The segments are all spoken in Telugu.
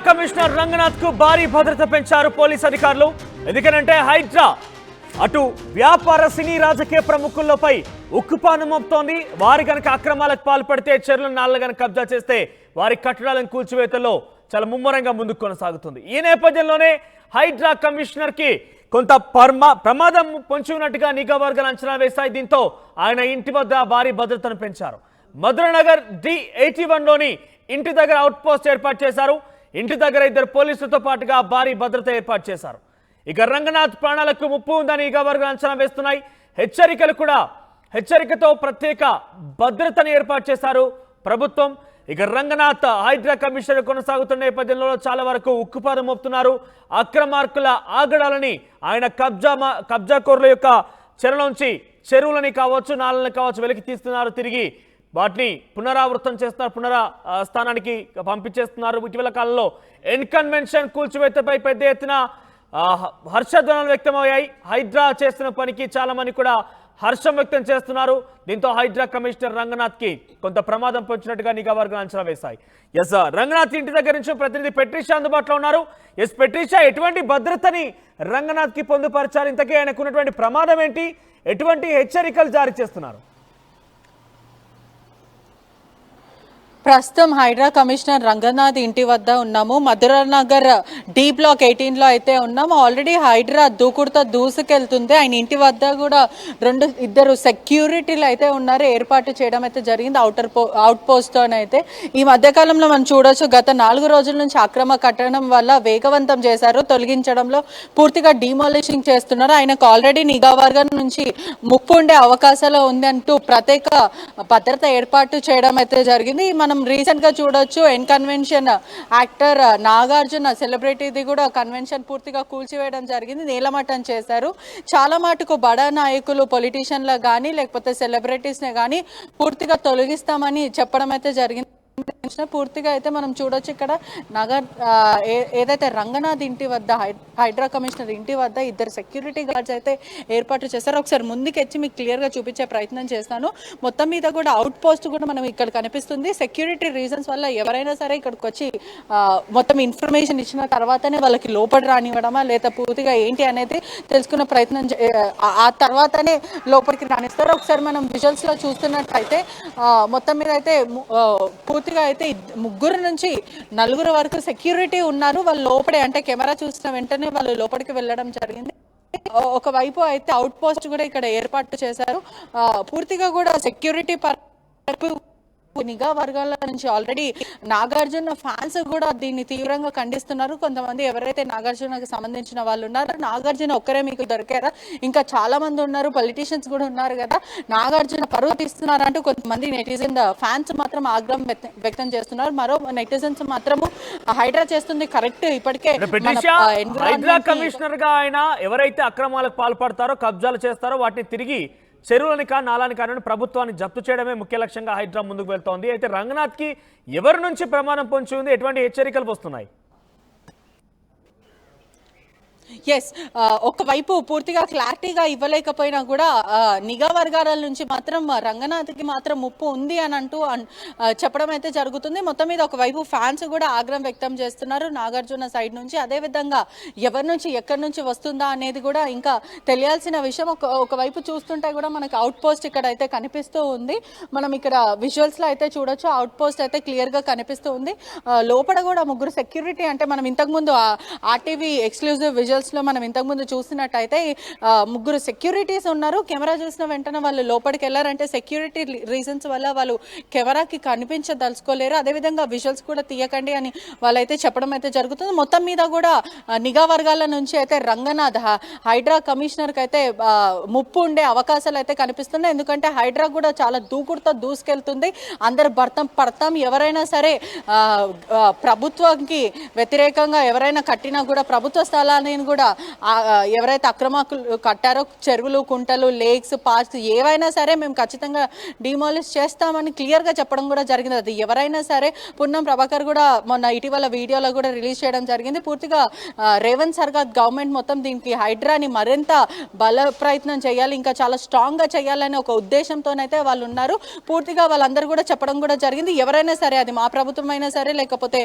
కమిషనర్ రంగనాథ్ కు భారీ భద్రత పెంచారు పోలీస్ అధికారులు. ఎందుకంటే హైడ్రా అటు వ్యాపార సినీ రాజకీయ ప్రముఖులపై ఉక్కుపాదం మోపుతోంది. వారి గనక అక్రమాలకు పాల్పడితే చెరువులను నాళ్ల గనక కబ్జా చేస్తే వారి కట్టడాలను కూల్చివేతల్లో చాలా ముమ్మరంగా ముందుకు కొనసాగుతుంది. ఈ నేపథ్యంలోనే హైడ్రా కమిషనర్ కి కొంత ప్రమాదం పొంచి ఉన్నట్టుగా నిఘా వర్గాలు అంచనా వేశాయి. దీంతో ఆయన ఇంటి వద్ద భారీ భద్రతను పెంచారు. మధురనగర్ D81లోని ఇంటి దగ్గర అవుట్ పోస్ట్ ఏర్పాటు చేశారు. ఇంటి దగ్గర 2 పోలీసులతో పాటుగా భారీ భద్రత ఏర్పాటు చేశారు. ఇక రంగనాథ్ ప్రాణాలకు ముప్పు ఉందని నిఘా వర్గాలు అంచనా వేస్తున్నాయి. హెచ్చరికతో ప్రత్యేక భద్రతను ఏర్పాటు చేశారు ప్రభుత్వం. ఇక రంగనాథ్ హైడ్రా కమిషనర్ కొనసాగుతున్న నేపథ్యంలో చాలా వరకు ఉక్కుపాదం మోపుతున్నారు. అక్రమార్కుల ఆగడాలని ఆయన కబ్జాకోరుల యొక్క చెరలోంచి చెరువులని కావచ్చు, నాళ్ళని కావచ్చు వెలికి తీస్తున్నారు. తిరిగి వాటిని పునరావృతం చేస్తున్నారు, స్థానానికి పంపించేస్తున్నారు. ఇటీవల కాలంలో ఎన్కన్వెన్షన్ కూల్చివేతపై పెద్ద ఎత్తున హర్షధ్వనాలు వ్యక్తమయ్యాయి. హైడ్రా చేస్తున్న పనికి చాలా మంది కూడా హర్షం వ్యక్తం చేస్తున్నారు. దీంతో హైడ్రా కమిషనర్ రంగనాథ్ కి కొంత ప్రమాదం పొంచినట్టుగా నిఘా వర్గాలు అంచనా వేశాయి. ఎస్ రంగనాథ్ ఇంటి దగ్గర నుంచి ప్రతినిధి పెట్రిషా అందుబాటులో ఉన్నారు. ఎస్ పెట్రిషా, ఎటువంటి భద్రతని రంగనాథ్ కి పొందుపరిచారు? ఇంతకీ ఆయనకున్నటువంటి ప్రమాదం ఏంటి? ఎటువంటి హెచ్చరికలు జారీ చేస్తున్నారు? ప్రస్తుతం హైడ్రా కమిషనర్ రంగనాథ్ ఇంటి వద్ద ఉన్నాము. మధురనగర్ D బ్లాక్ 18లో అయితే ఉన్నాము. ఆల్రెడీ హైడ్రా దూకుడుతో దూసుకెళ్తుంది. ఆయన ఇంటి వద్ద కూడా 2 సెక్యూరిటీలు అయితే ఉన్నారు, ఏర్పాటు చేయడం అయితే జరిగింది అవుట్ పోస్ట్తోనైతే. ఈ మధ్యకాలంలో మనం చూడొచ్చు, గత 4 రోజుల నుంచి అక్రమ కట్టడం వల్ల వేగవంతం చేశారు, తొలగించడంలో పూర్తిగా డిమాలిషింగ్ చేస్తున్నారు. ఆయనకు ఆల్రెడీ నిఘా వర్గం నుంచి ముప్పు ఉండే అవకాశాలు ఉందంటూ ప్రత్యేక భద్రత ఏర్పాటు చేయడం అయితే జరిగింది. మనం రీసెంట్ గా చూడొచ్చు, కన్వెన్షన్ యాక్టర్ నాగార్జున సెలబ్రిటీది కూడా కన్వెన్షన్ పూర్తిగా కూల్చివేయడం జరిగింది, నేలమట్టం చేశారు. చాలా మటుకు బడా నాయకులు, పొలిటీషియన్లు కానీ లేకపోతే సెలబ్రిటీస్ ని కానీ పూర్తిగా తొలగిస్తామని చెప్పడం అయితే జరిగింది. పూర్తిగా అయితే మనం చూడొచ్చు, ఇక్కడ ఏదైతే రంగనాథ్ ఇంటి వద్ద హైడ్రా కమిషనర్ ఇంటి వద్ద 2 సెక్యూరిటీ గార్డ్స్ అయితే ఏర్పాటు చేశారు. ఒకసారి ముందుకెచ్చి మీకు క్లియర్ గా చూపించే ప్రయత్నం చేస్తాను. మొత్తం మీద కూడా అవుట్ పోస్ట్ కూడా మనం ఇక్కడ కనిపిస్తుంది. సెక్యూరిటీ రీజన్స్ వల్ల ఎవరైనా సరే ఇక్కడికి వచ్చి మొత్తం ఇన్ఫర్మేషన్ ఇచ్చిన తర్వాతనే వాళ్ళకి లోపల రానివ్వడమా లేదా పూర్తిగా ఏంటి అనేది తెలుసుకునే ప్రయత్నం, ఆ తర్వాతనే లోపలికి రానిస్తారు. ఒకసారి మనం విజువల్స్ లో చూస్తున్నట్లయితే మొత్తం మీద అయితే పూర్తిగా అయితే 3 నుంచి 4 వరకు సెక్యూరిటీ ఉన్నారు. వాళ్ళు లోపడే, అంటే కెమెరా చూసిన వెంటనే వాళ్ళు లోపలికి వెళ్ళడం జరిగింది. ఒకవైపు అయితే అవుట్ పోస్ట్ కూడా ఇక్కడ ఏర్పాటు చేశారు. పూర్తిగా కూడా సెక్యూరిటీ నిఘా వర్గాల నుంచి ఆల్రెడీ నాగార్జున ఫ్యాన్స్ కూడా దీన్ని తీవ్రంగా ఖండిస్తున్నారు. కొంతమంది ఎవరైతే నాగార్జునకు సంబంధించిన వాళ్ళు ఉన్నారో, నాగార్జున ఒక్కరే మీకు దొరికారా, ఇంకా చాలా మంది ఉన్నారు, పొలిటీషియన్స్ కూడా ఉన్నారు కదా, నాగార్జున పరువు తీస్తున్నారు అంటూ కొంతమంది నెటిజన్ ఫ్యాన్స్ మాత్రం ఆగ్రహం వ్యక్తం చేస్తున్నారు. మరో నెటిజన్స్ మాత్రము హైడ్రా చేస్తుంది కరెక్ట్. ఇప్పటికే హైడ్రా కమిషనర్ గా ఆయన ఎవరైతే అక్రమాలకు పాల్పడతారో, కబ్జాలు చేస్తారో వాటిని తిరిగి చెరువులని నాలాని కానీ ప్రభుత్వాన్ని జప్తు చేయడమే ముఖ్య లక్ష్యంగా హైడ్రా ముందుకు వెళ్తోంది. అయితే రంగనాథ్ కి ఎవరి నుంచి ప్రమాదం పొంచి ఉంది? ఎటువంటి హెచ్చరికలు వస్తున్నాయి? ఎస్, ఒకవైపు పూర్తిగా క్లారిటీగా ఇవ్వలేకపోయినా కూడా నిఘా వర్గాల నుంచి మాత్రం రంగనాథ్కి మాత్రం ముప్పు ఉంది అని అంటూ చెప్పడం అయితే జరుగుతుంది. మొత్తం మీద ఒకవైపు ఫ్యాన్స్ కూడా ఆగ్రహం వ్యక్తం చేస్తున్నారు నాగార్జున సైడ్ నుంచి. అదేవిధంగా ఎవరి నుంచి ఎక్కడి నుంచి వస్తుందా అనేది కూడా ఇంకా తెలియాల్సిన విషయం. ఒకవైపు చూస్తుంటే కూడా మనకు అవుట్ పోస్ట్ ఇక్కడ అయితే కనిపిస్తూ ఉంది. మనం ఇక్కడ విజువల్స్లో అయితే చూడొచ్చు, అవుట్ పోస్ట్ అయితే క్లియర్గా కనిపిస్తూ ఉంది. లోపల కూడా 3 సెక్యూరిటీ, అంటే మనం ఇంతకుముందు RTV ఎక్స్క్లూజివ్ విజువల్స్ లో మనం ఇంతకుముందు చూసినట్టయితే 3 సెక్యూరిటీస్ ఉన్నారు. కెమెరా చూసిన వెంటనే వాళ్ళు లోపలికి వెళ్ళారంటే సెక్యూరిటీ రీజన్స్ వల్ల వాళ్ళు కెమెరాకి కనిపించదలుచుకోలేరు. అదేవిధంగా విజువల్స్ కూడా తీయకండి అని వాళ్ళైతే చెప్పడం అయితే జరుగుతుంది. మొత్తం మీద కూడా నిఘా వర్గాల నుంచి అయితే రంగనాథ్ హైడ్రా కమిషనర్ కి అయితే ముప్పు ఉండే అవకాశాలు అయితే కనిపిస్తున్నాయి. ఎందుకంటే హైడ్రా కూడా చాలా దూకుడుతో దూసుకెళ్తుంది. అందరు పడతాం ఎవరైనా సరే ప్రభుత్వానికి వ్యతిరేకంగా ఎవరైనా కట్టినా కూడా, ప్రభుత్వ స్థలాన్ని కూడా ఎవరైతే అక్రమార్కులు కట్టారో చెరువులు, కుంటలు, లేక్స్, పార్క్స్ ఏవైనా సరే మేము ఖచ్చితంగా డిమాలిష్ చేస్తామని క్లియర్గా చెప్పడం కూడా జరిగింది. అది ఎవరైనా సరే పున్నం ప్రభాకర్ కూడా మొన్న ఇటీవల వీడియోలో కూడా రిలీజ్ చేయడం జరిగింది. పూర్తిగా రేవంత్ సర్కార్ గవర్నమెంట్ మొత్తం దీనికి హైడ్రాని మరింత బల ప్రయత్నం చేయాలి, ఇంకా చాలా స్ట్రాంగ్గా చేయాలనే ఒక ఉద్దేశంతోనైతే వాళ్ళు ఉన్నారు. పూర్తిగా వాళ్ళందరూ కూడా చెప్పడం కూడా జరిగింది. ఎవరైనా సరే, అది మా ప్రభుత్వం అయినా సరే లేకపోతే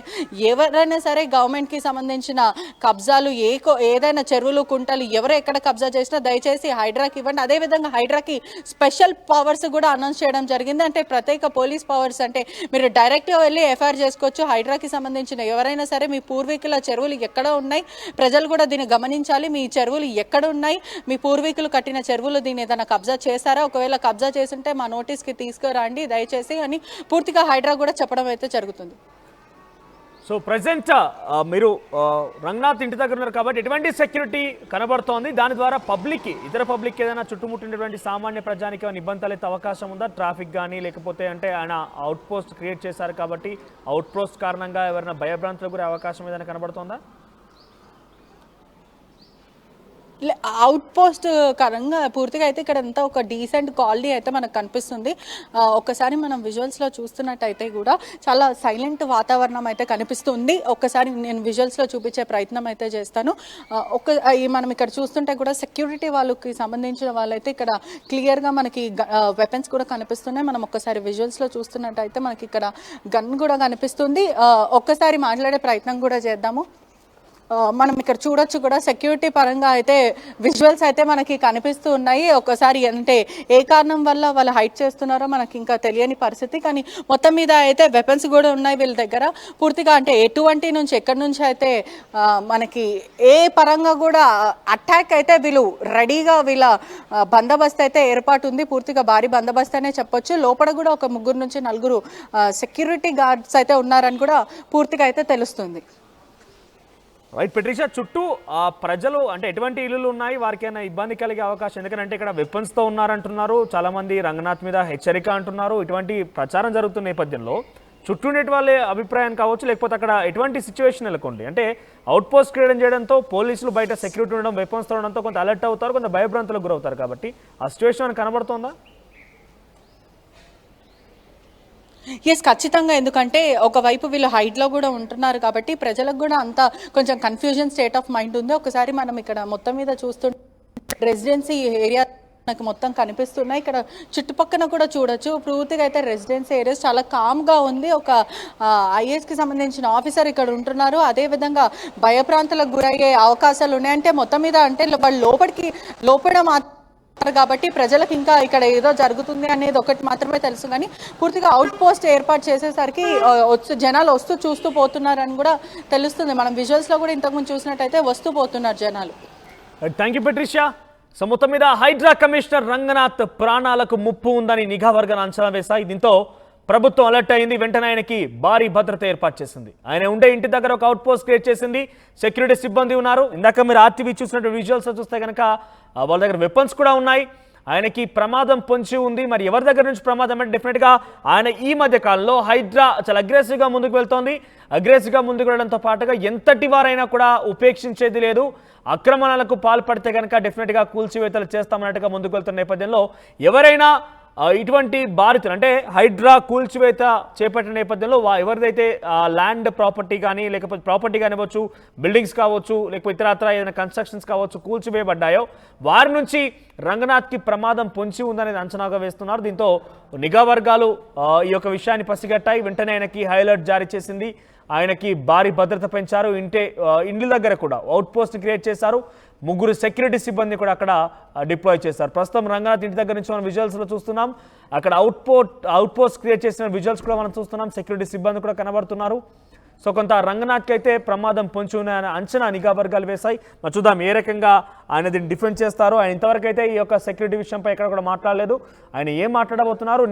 ఎవరైనా సరే, గవర్నమెంట్కి సంబంధించిన కబ్జాలు ఏదైనా చెరువులు, కుంటలు ఎవరు ఎక్కడ కబ్జా చేసినా దయచేసి హైడ్రాకి ఇవ్వండి. అదేవిధంగా హైడ్రాకి స్పెషల్ పవర్స్ కూడా అనౌన్స్ చేయడం జరిగింది. అంటే ప్రత్యేక పోలీస్ పవర్స్, అంటే మీరు డైరెక్ట్గా వెళ్ళి ఎఫ్ఐఆర్ చేసుకోవచ్చు. హైడ్రాకి సంబంధించిన ఎవరైనా సరే మీ పూర్వీకుల చెరువులు ఎక్కడ ఉన్నాయి, ప్రజలు కూడా దీన్ని గమనించాలి. మీ చెరువులు ఎక్కడ ఉన్నాయి, మీ పూర్వీకులు కట్టిన చెరువులు దీన్ని ఏదైనా కబ్జా చేశారా, ఒకవేళ కబ్జా చేస్తుంటే మా నోటీస్కి తీసుకురండి దయచేసి అని పూర్తిగా హైడ్రా కూడా చెప్పడం అయితే జరుగుతుంది. సో ప్రజెంట్ మీరు రంగనాథ్ ఇంటి దగ్గర ఉన్నారు కాబట్టి ఎటువంటి సెక్యూరిటీ కనబడుతోంది? దాని ద్వారా ఇతర పబ్లిక్ ఏదైనా చుట్టుముట్టినటువంటి సామాన్య ప్రజానికి ఏమైనా ఇబ్బంది తలెత్తే అవకాశం ఉందా? ట్రాఫిక్ కానీ లేకపోతే అంటే ఆయన అవుట్ పోస్ట్ క్రియేట్ చేశారు కాబట్టి అవుట్ పోస్ట్ కారణంగా ఎవరైనా భయభ్రాంతులకు గురే అవకాశం ఏదైనా కనబడుతోందా? అవుట్ పోస్ట్ కరంగా పూర్తిగా అయితే ఇక్కడ అంతా ఒక డీసెంట్ కాలనీ అయితే మనకు కనిపిస్తుంది. ఒక్కసారి మనం విజువల్స్లో చూస్తున్నట్టయితే కూడా చాలా సైలెంట్ వాతావరణం అయితే కనిపిస్తుంది. ఒక్కసారి నేను విజువల్స్లో చూపించే ప్రయత్నం అయితే చేస్తాను. మనం ఇక్కడ చూస్తుంటే కూడా సెక్యూరిటీ వాళ్ళకి సంబంధించిన వాళ్ళైతే ఇక్కడ క్లియర్గా మనకి వెపన్స్ కూడా కనిపిస్తున్నాయి. మనం ఒక్కసారి విజువల్స్లో చూస్తున్నట్టయితే మనకి ఇక్కడ గన్ కూడా కనిపిస్తుంది. ఒక్కసారి మాట్లాడే ప్రయత్నం కూడా చేద్దాము. మనం ఇక్కడ చూడొచ్చు కూడా సెక్యూరిటీ పరంగా అయితే విజువల్స్ అయితే మనకి కనిపిస్తూ ఉన్నాయి. ఒకసారి అంటే ఏ కారణం వల్ల వాళ్ళు హైడ్ చేస్తున్నారో మనకి ఇంకా తెలియని పరిస్థితి. కానీ మొత్తం మీద అయితే వెపన్స్ కూడా ఉన్నాయి వీళ్ళ దగ్గర. పూర్తిగా అంటే ఎటువంటి నుంచి ఎక్కడి నుంచి అయితే మనకి ఏ పరంగా కూడా అటాక్ అయితే వీళ్ళు రెడీగా వీళ్ళ బందోబస్తు అయితే ఏర్పాటు ఉంది. పూర్తిగా భారీ బందోబస్తు అనే చెప్పొచ్చు. లోపల కూడా ఒక 3 నుంచి 4 సెక్యూరిటీ గార్డ్స్ అయితే ఉన్నారని కూడా పూర్తిగా అయితే తెలుస్తుంది. రైట్ పెట్రిషా, చుట్టూ ప్రజలు అంటే ఎటువంటి ఇల్లులు ఉన్నాయి, వారికైనా ఇబ్బంది కలిగే అవకాశం? ఎందుకంటే ఇక్కడ వెపన్స్తో ఉన్నారంటున్నారు, చాలామంది రంగనాథ్ మీద హెచ్చరిక అంటున్నారు. ఇటువంటి ప్రచారం జరుగుతున్న నేపథ్యంలో చుట్టూ ఉండేటి వాళ్ళే అభిప్రాయం కావచ్చు, లేకపోతే అక్కడ ఎటువంటి సిచ్యువేషన్ నెలకొంది అంటే అవుట్ పోస్ట్ క్రియేట్ చేయడంతో పోలీసులు బయట సెక్యూరిటీ ఉండడం, వెపన్స్ ఉండడంతో కొంత అలర్ట్ అవుతారు, కొంత భయభ్రాంతులకు గురవుతారు. కాబట్టి ఆ సిచ్యువేషన్ కనబడుతోందా? ఎస్, ఖచ్చితంగా. ఎందుకంటే ఒకవైపు వీళ్ళు హైట్లో కూడా ఉంటున్నారు కాబట్టి ప్రజలకు కూడా అంత కొంచెం కన్ఫ్యూజన్ స్టేట్ ఆఫ్ మైండ్ ఉంది. ఒకసారి మనం ఇక్కడ మొత్తం మీద చూస్తుంటే రెసిడెన్సీ ఏరియా నాకు మొత్తం కనిపిస్తున్నాయి. ఇక్కడ చుట్టుపక్కల కూడా చూడొచ్చు. పూర్తిగా అయితే రెసిడెన్సీ ఏరియాస్ చాలా కామ్గా ఉంది. ఒక ఐఏఎస్కి సంబంధించిన ఆఫీసర్ ఇక్కడ ఉంటున్నారు. అదేవిధంగా భయప్రాంతాలకు గురయ్యే అవకాశాలు ఉన్నాయి. అంటే మొత్తం మీద అంటే వాళ్ళు లోపల కాబట్టి ప్రజలకు ఇంకా ఇక్కడ ఏదో జరుగుతుంది అనేది ఒకటి మాత్రమే తెలుసు. కానీ పూర్తిగా అవుట్ పోస్ట్ ఏర్పాటు చేసేసరికి జనాలు వస్తూ చూస్తూ పోతున్నారని కూడా తెలుస్తుంది. మనం విజువల్స్లో కూడా ఇంతకుముందు చూసినట్టయితే వస్తూ పోతున్నారు జనాలు. Thank you Patricia. సో మొత్తం మీద హైడ్రా కమిషనర్ రంగనాథ్ ప్రాణాలకు ముప్పు ఉందని నిఘా వర్గాలు అంచనా వేశాయి. దీంతో ప్రభుత్వం అలర్ట్ అయింది. వెంటనే ఆయనకి భారీ భద్రత ఏర్పాటు చేసింది. ఆయన ఉండే ఇంటి దగ్గర ఒక అవుట్ పోస్ట్ క్రియేట్ చేసింది. సెక్యూరిటీ సిబ్బంది ఉన్నారు. ఇందాక మీరు ఆర్టీవీ చూసినట్టు విజువల్స్ చూస్తే కనుక వాళ్ళ దగ్గర వెపన్స్ కూడా ఉన్నాయి. ఆయనకి ప్రమాదం పొంచి ఉంది. మరి ఎవరి దగ్గర నుంచి ప్రమాదం అంటే డెఫినెట్గా ఆయన ఈ మధ్య కాలంలో హైడ్రా చాలా అగ్రెసివ్గా ముందుకు వెళ్తోంది. అగ్రెసివ్గా ముందుకు వెళ్ళడంతో పాటుగా ఎంతటి వారైనా కూడా ఉపేక్షించేది లేదు. ఆక్రమణలకు పాల్పడితే కనుక డెఫినెట్గా కూల్చివేతలు చేస్తామన్నట్టుగా ముందుకు వెళ్తున్న నేపథ్యంలో ఎవరైనా ఇటువంటి బాధితులు అంటే హైడ్రా కూల్చివేత చేపట్టిన నేపథ్యంలో ఎవరిదైతే ల్యాండ్ ప్రాపర్టీ కానీ లేకపోతే ప్రాపర్టీ కానివ్వచ్చు, బిల్డింగ్స్ కావచ్చు, లేకపోతే ఇతరత్ర ఏదైనా కన్స్ట్రక్షన్స్ కావచ్చు కూల్చివేయబడ్డాయో వారి నుంచి రంగనాథ్కి ప్రమాదం పొంచి ఉందనేది అంచనాగా వేస్తున్నారు. దీంతో నిఘా వర్గాలు ఈ యొక్క విషయాన్ని పసిగట్టాయి. వెంటనే ఆయనకి హై అలర్ట్ జారీ చేసింది. ఆయనకి భారీ భద్రత పెంచారు. ఇంటి దగ్గర కూడా అవుట్ పోస్ట్ క్రియేట్ చేశారు. 3 సెక్యూరిటీ సిబ్బంది కూడా అక్కడ డిప్లాయ్ చేశారు. ప్రస్తుతం రంగనాథ్ ఇంటి దగ్గర నుంచి మనం విజువల్స్లో చూస్తున్నాం. అక్కడ అవుట్ పోస్ట్ క్రియేట్ చేసిన విజువల్స్ కూడా మనం చూస్తున్నాం. సెక్యూరిటీ సిబ్బంది కూడా కనబడుతున్నారు. సో కొంత రంగనాథ్కి అయితే ప్రమాదం పొంచి ఉన్నాయని అంచనా నిఘా వర్గాలు వేశాయి. మరి చూద్దాం ఏ రకంగా ఆయన దీన్ని డిఫెండ్ చేస్తారో. ఆయన ఇంతవరకు అయితే ఈ యొక్క సెక్యూరిటీ విషయంపై ఎక్కడ కూడా మాట్లాడలేదు. ఆయన ఏం మాట్లాడబోతున్నారు?